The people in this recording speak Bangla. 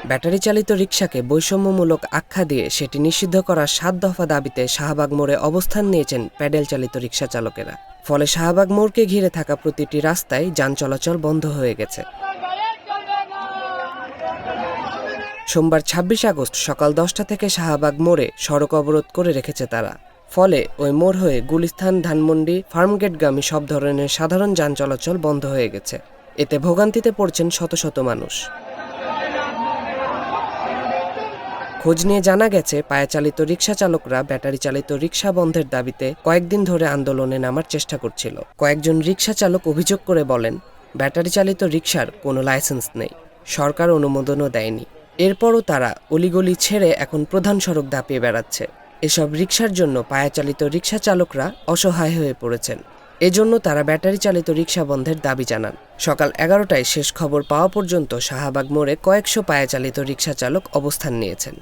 ব্যাটারি চালিত রিকশাকে বৈষম্যমূলক আখ্যা দিয়ে সেটি নিষিদ্ধ করার ৭ দফা দাবিতে শাহবাগ মোড়ে অবস্থান নিয়েছেন প্যাডেল চালিত রিকশা চালকেরা। ফলে শাহবাগ মোড়কে ঘিরে থাকা প্রতিটি রাস্তায় যান চলাচল বন্ধ হয়ে গেছে। সোমবার ২৬ আগস্ট সকাল ১০টা থেকে শাহবাগ মোড়ে সড়ক অবরোধ করে রেখেছে তারা। ফলে ওই মোড় হয়ে গুলিস্তান, ধানমন্ডি, ফার্মগেটগামী সব ধরনের সাধারণ যান চলাচল বন্ধ হয়ে গেছে। এতে ভোগান্তিতে পড়ছেন শত শত মানুষ। খোঁজ নিয়ে জানা গেছে, পায়ে-চালিত রিকশা চালকরা ব্যাটারি চালিত রিকশা বন্ধের দাবিতে কয়েকদিন ধরে আন্দোলনে নামার চেষ্টা করছিল। কয়েকজন রিকশা চালক অভিযোগ করে বলেন, ব্যাটারি চালিত রিকশার কোনো লাইসেন্স নেই, সরকার অনুমোদনও দেয়নি। এরপরও তারা অলিগলি ছেড়ে এখন প্রধান সড়ক দাপিয়ে বেড়াচ্ছে। এসব রিকশার জন্য পায়ে-চালিত রিকশা চালকরা অসহায় হয়ে পড়েছেন। এজন্য তারা ব্যাটারি চালিত রিকশা বন্ধের দাবি জানান। সকাল ১১টায় শেষ খবর পাওয়া পর্যন্ত শাহবাগ মোড়ে কয়েকশো পায়ে চালিত রিকশা চালক অবস্থান নিয়েছেন।